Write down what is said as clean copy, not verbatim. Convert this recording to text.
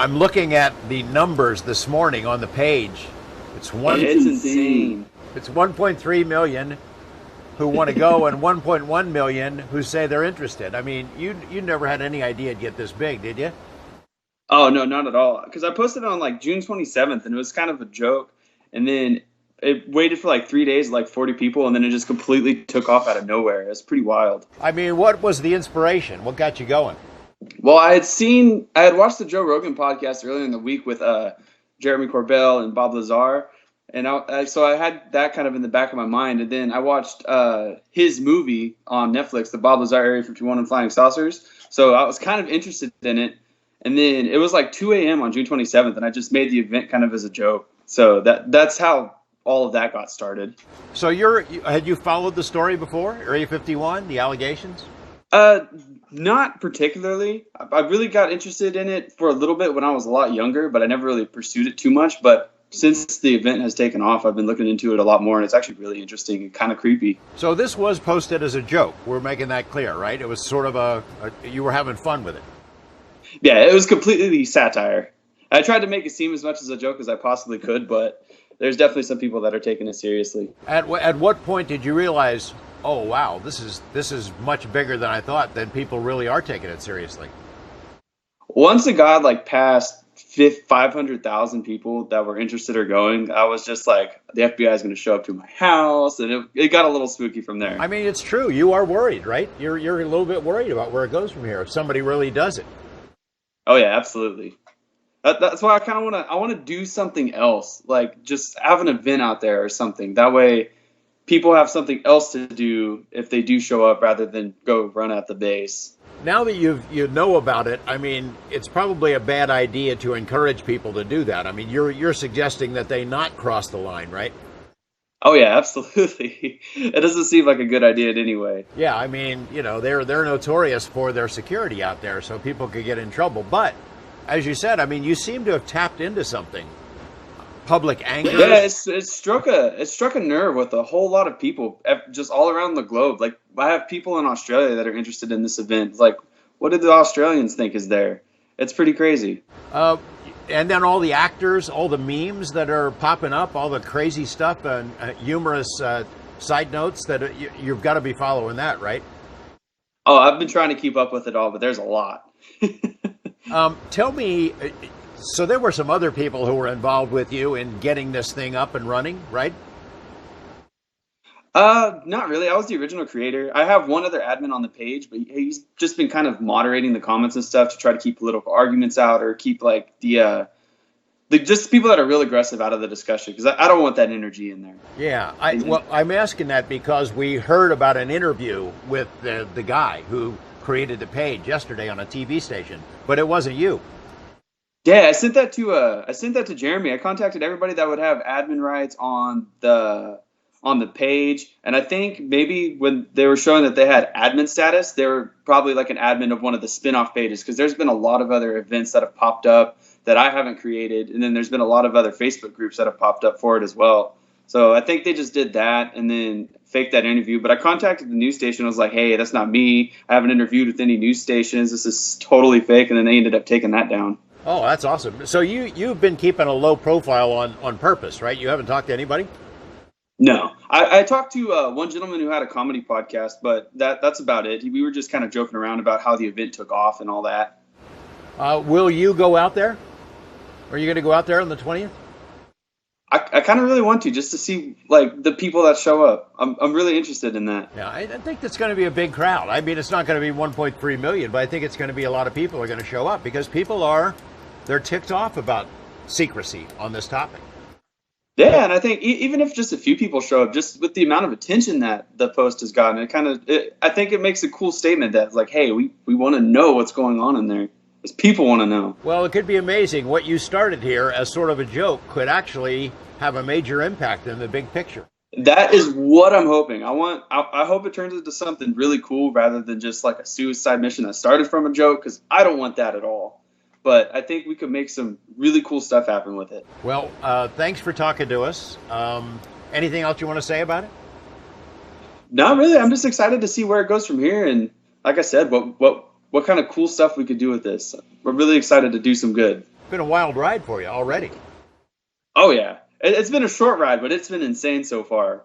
I'm looking at the numbers this morning on the page. It's insane. It's 1.3 million who want to go and 1.1 million who say they're interested. I mean, you never had any idea it'd get this big, did you? Oh, no, not at all. Because I posted it on like June 27th, and it was kind of a joke. And then it waited for like 3 days, like 40 people, and then it just completely took off out of nowhere. It's pretty wild. I mean, what was the inspiration? What got you going? Well, I had watched the Joe Rogan podcast earlier in the week with Jeremy Corbell and Bob Lazar. And so I had that kind of in the back of my mind. And then I watched his movie on Netflix, the Bob Lazar Area 51 and Flying Saucers. So I was kind of interested in it. And then it was like 2 a.m. on June 27th, and I just made the event kind of as a joke. So that's how all of that got started. So had you followed the story before, Area 51, the allegations? Not particularly. I really got interested in it for a little bit when I was a lot younger, but I never really pursued it too much. But since the event has taken off, I've been looking into it a lot more, and it's actually really interesting and kind of creepy. So this was posted as a joke. We're making that clear, right? It was sort of you were having fun with it. Yeah, it was completely satire. I tried to make it seem as much as a joke as I possibly could, but there's definitely some people that are taking it seriously. At what point did you realize, oh wow, this is much bigger than I thought, that people really are taking it seriously? Once it got like past 500,000 people that were interested or going, I was just like, the FBI is going to show up to my house, and it got a little spooky from there. I mean, it's true. You are worried, right? You're a little bit worried about where it goes from here if somebody really does it. Oh yeah, absolutely. That's why I want to do something else, like just have an event out there or something. That way, people have something else to do if they do show up, rather than go run at the base. Now that you know about it, I mean, it's probably a bad idea to encourage people to do that. I mean, you're suggesting that they not cross the line, right? Oh yeah, absolutely. It doesn't seem like a good idea anyway. Yeah, I mean, they're notorious for their security out there, so people could get in trouble. But as you said, I mean, you seem to have tapped into something. Public anger. Yeah, it struck a nerve with a whole lot of people just all around the globe. Like, I have people in Australia that are interested in this event. Like, what did the Australians think is there? It's pretty crazy. And then all the actors, all the memes that are popping up, all the crazy stuff and humorous side notes that you've got to be following that, right? Oh, I've been trying to keep up with it all, but there's a lot. Tell me, so there were some other people who were involved with you in getting this thing up and running, right? Not really. I was the original creator. I have one other admin on the page, but he's just been kind of moderating the comments and stuff to try to keep political arguments out, or keep like the just people that are real aggressive out of the discussion, because I don't want that energy in there. Yeah, I'm asking that because we heard about an interview with the guy who created the page yesterday on a TV station, but it wasn't you. Yeah, I sent that to Jeremy. I contacted everybody that would have admin rights on the page, and I think maybe when they were showing that they had admin status, they were probably like an admin of one of the spin-off pages, because there's been a lot of other events that have popped up that I haven't created, and then there's been a lot of other Facebook groups that have popped up for it as well. So I think they just did that and then faked that interview. But I contacted the news station. I was like, hey, that's not me. I haven't interviewed with any news stations. This is totally fake. And then they ended up taking that down. Oh, that's awesome. So you've been keeping a low profile on purpose, right? You haven't talked to anybody? No. I talked to one gentleman who had a comedy podcast, but that's about it. We were just kind of joking around about how the event took off and all that. Will you go out there? Are you going to go out there on the 20th? I kind of really want to, just to see like the people that show up. I'm really interested in that. Yeah, I think that's going to be a big crowd. I mean, it's not going to be 1.3 million, but I think it's going to be a lot of people are going to show up, because they're ticked off about secrecy on this topic. Yeah, and I think even if just a few people show up, just with the amount of attention that the post has gotten, I think it makes a cool statement that like, hey, we want to know what's going on in there. Because people want to know. Well, it could be amazing. What you started here as sort of a joke could actually have a major impact in the big picture. That is what I'm hoping. I hope it turns into something really cool, rather than just like a suicide mission that started from a joke, because I don't want that at all. But I think we could make some really cool stuff happen with it. Well, thanks for talking to us. Anything else you want to say about it? Not really. I'm just excited to see where it goes from here. And like I said, what kind of cool stuff we could do with this. We're really excited to do some good. been a wild ride for you already. Oh yeah, it's been a short ride, but it's been insane so far.